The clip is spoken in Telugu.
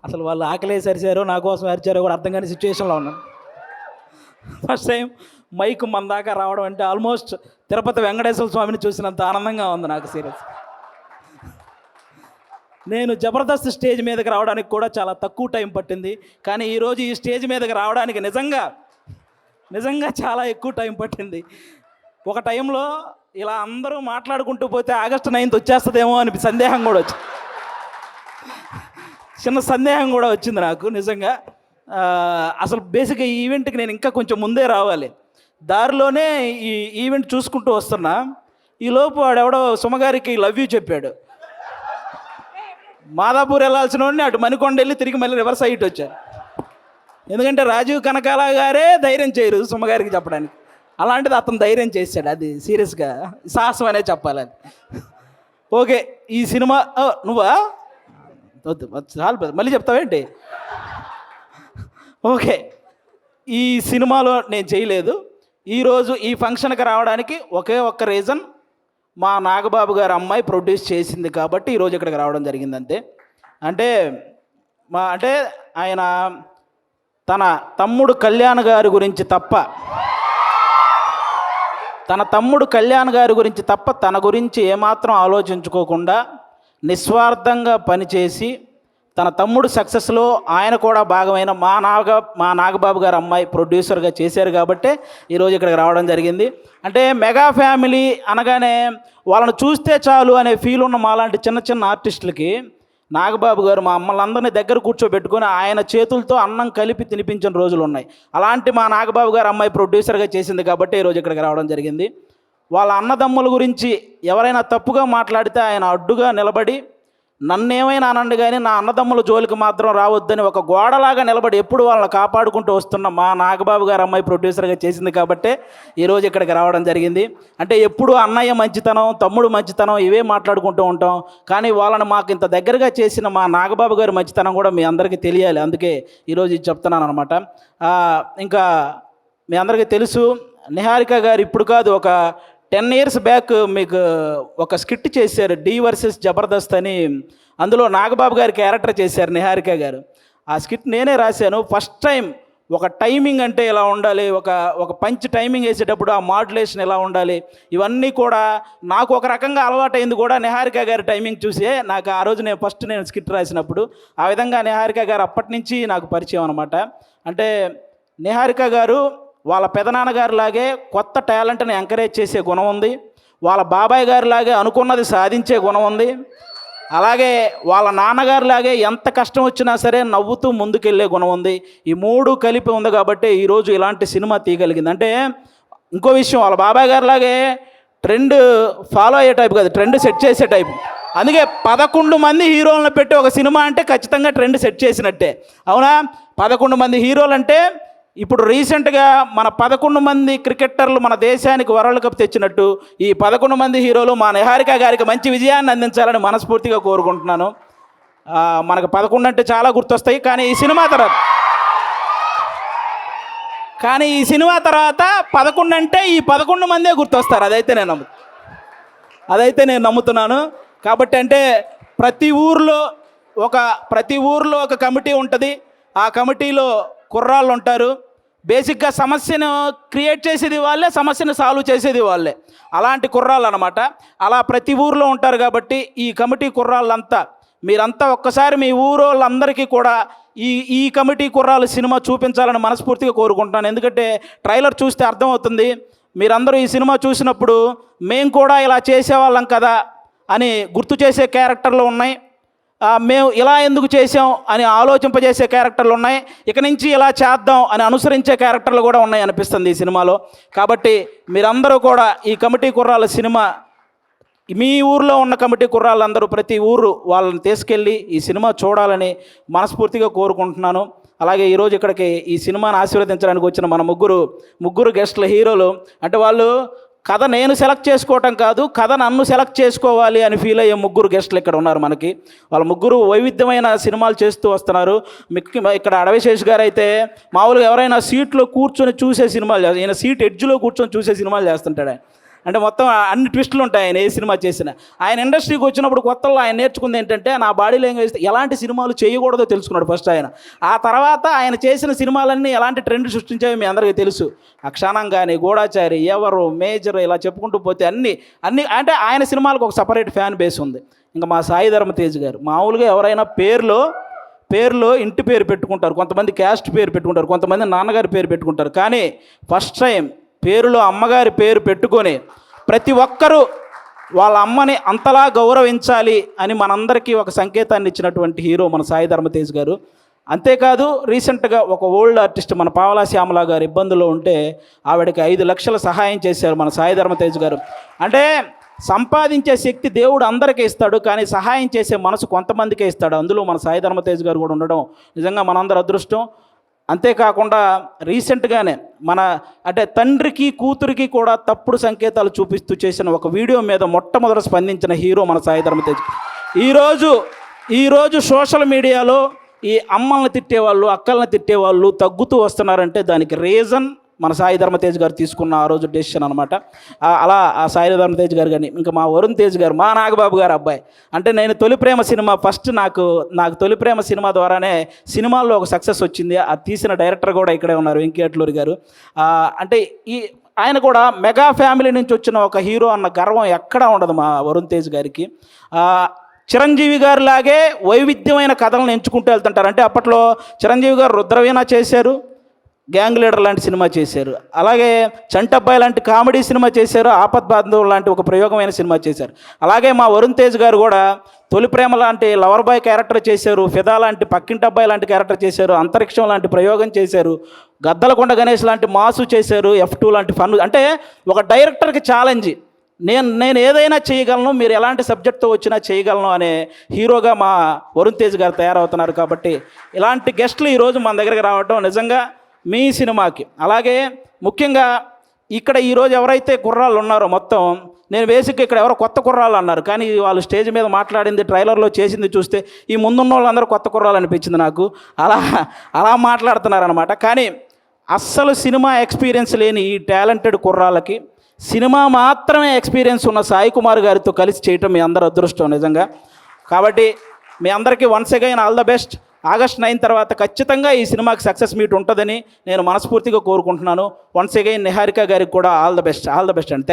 అసలు వాళ్ళు ఆకలేసి అరిచారో నా కోసం అరిచారో కూడా అర్థం కాని సిచ్యువేషన్లో ఉన్నాను. ఫస్ట్ టైం మైక్ మన దాకా రావడం అంటే ఆల్మోస్ట్ తిరుపతి వెంకటేశ్వర స్వామిని చూసినంత ఆనందంగా ఉంది నాకు. సీరియస్, నేను జబర్దస్త్ స్టేజ్ మీదకి రావడానికి కూడా చాలా తక్కువ టైం పట్టింది, కానీ ఈరోజు ఈ స్టేజ్ మీదకి రావడానికి నిజంగా చాలా ఎక్కువ టైం పట్టింది. ఒక టైంలో ఇలా అందరూ మాట్లాడుకుంటూ పోతే ఆగస్టు 9th వచ్చేస్తుందేమో అని సందేహం కూడా వచ్చింది. చిన్న సందేహం కూడా వచ్చింది నాకు నిజంగా. అసలు బేసిక్గా ఈ ఈవెంట్కి నేను ఇంకా కొంచెం ముందే రావాలి. దారిలోనే ఈ ఈవెంట్ చూసుకుంటూ వస్తున్నా, ఈలోపు వాడెవడో సుమగారికి లవ్ యూ చెప్పాడు. మాదాపూర్ వెళ్ళాల్సిన వాడిని అటు మణికొండ వెళ్ళి తిరిగి మళ్ళీ రివర్స్ అయ్యి వచ్చారు. ఎందుకంటే రాజీవ్ కనకాల గారే ధైర్యం చేయరు సుమగారికి చెప్పడానికి, అలాంటిది అతను ధైర్యం చేశాడు. అది సీరియస్గా సాహసం అనే చెప్పాలి అది. ఓకే, ఈ సినిమా నువ్వా వద్దు చాలు, మళ్ళీ చెప్తావేంటి? ఓకే, ఈ సినిమాలో నేను చేయలేదు. ఈరోజు ఈ ఫంక్షన్కి రావడానికి ఒకే ఒక్క రీజన్, మా నాగబాబు గారు అమ్మాయి ప్రొడ్యూస్ చేసింది కాబట్టి ఈరోజు ఇక్కడికి రావడం జరిగింది అంతే. అంటే ఆయన తన తమ్ముడు కళ్యాణ్ గారి గురించి తప్ప తన గురించి ఏమాత్రం ఆలోచించుకోకుండా నిస్వార్థంగా పనిచేసి తన తమ్ముడు సక్సెస్లో ఆయన కూడా భాగమైన మా నాగబాబు గారు అమ్మాయి ప్రొడ్యూసర్గా చేశారు కాబట్టి ఈరోజు ఇక్కడికి రావడం జరిగింది. అంటే మెగా ఫ్యామిలీ అనగానే వాళ్ళని చూస్తే చాలు అనే ఫీల్ ఉన్న మాలాంటి చిన్న చిన్న ఆర్టిస్టులకి నాగబాబు గారు మా అమ్మలందరినీ దగ్గర కూర్చోబెట్టుకొని ఆయన చేతులతో అన్నం కలిపి తినిపించిన రోజులు ఉన్నాయి. అలాంటి మా నాగబాబు గారు అమ్మాయి ప్రొడ్యూసర్గా చేసింది కాబట్టి ఈరోజు ఇక్కడికి రావడం జరిగింది. వాళ్ళ అన్నదమ్ముల గురించి ఎవరైనా తప్పుగా మాట్లాడితే ఆయన అడ్డుగా నిలబడి నన్నేమైనా అనండి కానీ నా అన్నదమ్ముల జోలికి మాత్రం రావద్దని ఒక గోడలాగా నిలబడి ఎప్పుడు వాళ్ళని కాపాడుకుంటూ వస్తున్న మా నాగబాబు గారు అమ్మాయి ప్రొడ్యూసర్గా చేసింది కాబట్టే ఈరోజు ఇక్కడికి రావడం జరిగింది. అంటే ఎప్పుడు అన్నయ్య మంచితనం, తమ్ముడు మంచితనం ఇవే మాట్లాడుకుంటూ ఉంటాం, కానీ వాళ్ళని మాకు ఇంత దగ్గరగా చేసిన మా నాగబాబు గారి మంచితనం కూడా మీ అందరికీ తెలియాలి, అందుకే ఈరోజు ఇది చెప్తున్నాను అనమాట. ఇంకా మీ అందరికీ తెలుసు, నిహారిక గారు ఇప్పుడు కాదు, ఒక 10 years బ్యాక్ మీకు ఒక స్కిట్ చేశారు, డి వర్సెస్ జబర్దస్త్ అని. అందులో నాగబాబు గారి క్యారెక్టర్ చేశారు నిహారిక గారు. ఆ స్కిట్ నేనే రాశాను. ఫస్ట్ టైం ఒక టైమింగ్ అంటే ఎలా ఉండాలి, ఒక పంచ్ టైమింగ్ వేసేటప్పుడు ఆ మాడ్యులేషన్ ఎలా ఉండాలి, ఇవన్నీ కూడా నాకు ఒక రకంగా అలవాటైంది కూడా నిహారిక గారి టైమింగ్ చూసే. నాకు ఆ రోజు నేను స్కిట్ రాసినప్పుడు ఆ విధంగా నిహారిక గారు అప్పటి నుంచి నాకు పరిచయం అనమాట. అంటే నిహారిక గారు వాళ్ళ పెదనాన్నగారి లాగే కొత్త టాలెంట్ని ఎంకరేజ్ చేసే గుణం ఉంది, వాళ్ళ బాబాయ్ గారి లాగే అనుకున్నది సాధించే గుణం ఉంది, అలాగే వాళ్ళ నాన్నగారిలాగే ఎంత కష్టం వచ్చినా సరే నవ్వుతూ ముందుకెళ్ళే గుణం ఉంది. ఈ 3 కలిపి ఉంది కాబట్టి ఈరోజు ఇలాంటి సినిమా తీయగలిగింది. అంటే ఇంకో విషయం, వాళ్ళ బాబాయ్ గారిలాగే ట్రెండ్ ఫాలో అయ్యే టైప్ కాదు, ట్రెండ్ సెట్ చేసే టైప్. అందుకే 11 మంది హీరోలను పెట్టి ఒక సినిమా అంటే ఖచ్చితంగా ట్రెండ్ సెట్ చేసినట్టే, అవునా? 11 మంది హీరోలు అంటే ఇప్పుడు రీసెంట్గా మన 11 మంది క్రికెటర్లు మన దేశానికి వరల్డ్ కప్ తెచ్చినట్టు ఈ 11 మంది హీరోలు మా నిహారిక గారికి మంచి విజయాన్ని అందించాలని మనస్ఫూర్తిగా కోరుకుంటున్నాను. మనకు 11 అంటే చాలా గుర్తొస్తాయి, కానీ ఈ సినిమా తర్వాత 11 అంటే ఈ 11 మందే గుర్తొస్తారు. అదైతే నేను నమ్ముతున్నాను. కాబట్టి అంటే ప్రతి ఊర్లో ఒక కమిటీ ఉంటుంది, ఆ కమిటీలో కుర్రాళ్ళు ఉంటారు. బేసిక్గా సమస్యను క్రియేట్ చేసేది వాళ్ళే, సమస్యను సాల్వ్ చేసేది వాళ్ళే, అలాంటి కుర్రాళ్ళు అనమాట. అలా ప్రతి ఊర్లో ఉంటారు కాబట్టి ఈ కమిటీ కుర్రాళ్ళంతా మీరంతా ఒక్కసారి మీ ఊరోళ్ళందరికీ కూడా ఈ కమిటీ కుర్రాళ్ళు సినిమా చూపించాలని మనస్ఫూర్తిగా కోరుకుంటున్నాను. ఎందుకంటే ట్రైలర్ చూస్తే అర్థమవుతుంది, మీరందరూ ఈ సినిమా చూసినప్పుడు మేము కూడా ఇలా చేసేవాళ్ళం కదా అని గుర్తు చేసే క్యారెక్టర్లు ఉన్నాయి, మేము ఇలా ఎందుకు చేసాం అని ఆలోచింపజేసే క్యారెక్టర్లు ఉన్నాయి, ఇక నుంచి ఇలా చేద్దాం అని అనుసరించే క్యారెక్టర్లు కూడా ఉన్నాయి అనిపిస్తుంది ఈ సినిమాలో. కాబట్టి మీరందరూ కూడా ఈ కమిటీ కుర్రాళ్ళ సినిమా, మీ ఊర్లో ఉన్న కమిటీ కుర్రాళ్ళందరూ ప్రతి ఊరు వాళ్ళని తీసుకెళ్ళి ఈ సినిమా చూడాలని మనస్ఫూర్తిగా కోరుకుంటున్నాను. అలాగే ఈరోజు ఇక్కడికి ఈ సినిమాని ఆశీర్వదించడానికి వచ్చిన మన ముగ్గురు గెస్ట్ల హీరోలు, అంటే వాళ్ళు కథ నేను సెలెక్ట్ చేసుకోవటం కాదు, కథ నన్ను సెలెక్ట్ చేసుకోవాలి అని ఫీల్ అయ్యే 3 గెస్టులు ఇక్కడ ఉన్నారు మనకి. వాళ్ళ 3 వైవిధ్యమైన సినిమాలు చేస్తూ వస్తున్నారు. ఇక్కడ అడవిశేష్ గారు అయితే మామూలుగా ఎవరైనా సీట్లో కూర్చొని చూసే సినిమాలు ఈయన సీట్ ఎడ్జ్లో కూర్చొని చూసే సినిమాలు చేస్తుంటాడు. అంటే మొత్తం అన్ని ట్విస్టులు ఉంటాయి ఆయన ఏ సినిమా చేసినా. ఆయన ఇండస్ట్రీకి వచ్చినప్పుడు కొత్తలో ఆయన నేర్చుకుంది ఏంటంటే నా బాడీ లాంగ్వేజ్ ఎలాంటి సినిమాలు చేయకూడదో తెలుసుకున్నాడు ఫస్ట్ ఆయన. ఆ తర్వాత ఆయన చేసిన సినిమాలన్నీ ఎలాంటి ట్రెండ్ సృష్టించాయో మీ అందరికీ తెలుసు. అక్షానం కానీ, గూఢాచారి, ఎవరు, మేజర్, ఇలా చెప్పుకుంటూ పోతే అన్ని అంటే ఆయన సినిమాలకు ఒక సపరేట్ ఫ్యాన్ బేస్ ఉంది. ఇంకా మా సాయి ధర్మ తేజ్ గారు మామూలుగా ఎవరైనా పేరులో ఇంటి పేరు పెట్టుకుంటారు, కొంతమంది క్యాస్ట్ పేరు పెట్టుకుంటారు, కొంతమంది నాన్నగారి పేరు పెట్టుకుంటారు. కానీ ఫస్ట్ టైం పేరులో అమ్మగారి పేరు పెట్టుకొని ప్రతి ఒక్కరూ వాళ్ళ అమ్మని అంతలా గౌరవించాలి అని మనందరికీ ఒక సంకేతాన్ని ఇచ్చినటువంటి హీరో మన సాయి ధర్మ తేజ్ గారు. అంతేకాదు రీసెంట్గా ఒక ఓల్డ్ ఆర్టిస్ట్ మన పావలా శ్యామల గారు ఇబ్బందుల్లో ఉంటే ఆవిడకి 5 లక్షల సహాయం చేశారు మన సాయి ధర్మ తేజ్ గారు. అంటే సంపాదించే శక్తి దేవుడు అందరికీ ఇస్తాడు, కానీ సహాయం చేసే మనసు కొంతమందికే ఇస్తాడు. అందులో మన సాయి ధర్మ తేజ్ గారు కూడా ఉండడం నిజంగా మనందరి అదృష్టం. అంతేకాకుండా రీసెంట్గానే అంటే తండ్రికి కూతురికి కూడా తప్పుడు సంకేతాలు చూపిస్తూ చేసిన ఒక వీడియో మీద మొట్టమొదట స్పందించిన హీరో మన సాయి ధర్మ తేజ్. ఈరోజు సోషల్ మీడియాలో ఈ అమ్మల్ని తిట్టేవాళ్ళు, అక్కల్ని తిట్టేవాళ్ళు తగ్గుతూ వస్తున్నారంటే దానికి రీజన్ మన సాయి ధర్మ తేజ్ గారు తీసుకున్న ఆ రోజు డెసిషన్ అనమాట. అలా ఆ సాయి ధర్మ తేజ్ గారు కానీ ఇంకా మా వరుణ్ తేజ్ గారు, మా నాగబాబు గారు అబ్బాయి. అంటే నేను తొలి ప్రేమ సినిమా ఫస్ట్ నాకు తొలి ప్రేమ సినిమా ద్వారానే సినిమాల్లో ఒక సక్సెస్ వచ్చింది. అది తీసిన డైరెక్టర్ కూడా ఇక్కడే ఉన్నారు, వెంకీ అట్లూరి గారు. అంటే ఆయన కూడా మెగా ఫ్యామిలీ నుంచి వచ్చిన ఒక హీరో అన్న గర్వం ఎక్కడా ఉండదు మా వరుణ్ తేజ్ గారికి. చిరంజీవి గారు లాగే వైవిధ్యమైన కథలను ఎంచుకుంటూ వెళ్తుంటారు. అంటే అప్పట్లో చిరంజీవి గారు రుద్రవీణ చేశారు, గ్యాంగ్ లీడర్ లాంటి సినిమా చేశారు, అలాగే చంటబ్బాయి లాంటి కామెడీ సినిమా చేశారు, ఆపద్ బాంధవ్ లాంటి ఒక ప్రయోగమైన సినిమా చేశారు. అలాగే మా వరుణ్ తేజ్ గారు కూడా తొలి ప్రేమ లాంటి లవర్ బాయ్ క్యారెక్టర్ చేశారు, ఫిదా లాంటి పక్కింటి అబ్బాయి లాంటి క్యారెక్టర్ చేశారు, అంతరిక్షం లాంటి ప్రయోగం చేశారు, గద్దలకొండ గణేష్ లాంటి మాసు చేశారు, F2 లాంటి ఫన్. అంటే ఒక డైరెక్టర్కి ఛాలెంజ్, నేను ఏదైనా చేయగలను, మీరు ఎలాంటి సబ్జెక్ట్తో వచ్చినా చేయగలను అనే హీరోగా మా వరుణ్ తేజ్ గారు తయారవుతున్నారు. కాబట్టి ఇలాంటి గెస్టులు ఈరోజు మన దగ్గరికి రావడం నిజంగా మీ సినిమాకి, అలాగే ముఖ్యంగా ఇక్కడ ఈరోజు ఎవరైతే కుర్రాళ్ళు ఉన్నారో మొత్తం, నేను బేసిక్గా ఇక్కడ ఎవరో కొత్త కుర్రాళ్ళు అన్నారు, కానీ వాళ్ళు స్టేజ్ మీద మాట్లాడింది, ట్రైలర్లో చేసింది చూస్తే ఈ ముందున్న వాళ్ళందరూ కొత్త కుర్రాళ్ళు అనిపించింది నాకు. అలా మాట్లాడుతున్నారనమాట. కానీ అస్సలు సినిమా ఎక్స్పీరియన్స్ లేని ఈ టాలెంటెడ్ కుర్రాళ్ళకి సినిమా మాత్రమే ఎక్స్పీరియన్స్ ఉన్న సాయి కుమార్ గారితో కలిసి చేయటం మీ అందరూ అదృష్టం నిజంగా. కాబట్టి మీ అందరికీ once again all the best. August 9 తర్వాత ఖచ్చితంగా ఈ సినిమాకి సక్సెస్ మీట్ ఉంటుందని నేను మనస్ఫూర్తిగా కోరుకుంటున్నాను. వన్స్ అగైన్ నిహారిక గారికి కూడా ఆల్ ద బెస్ట్ అండి. థ్యాంక్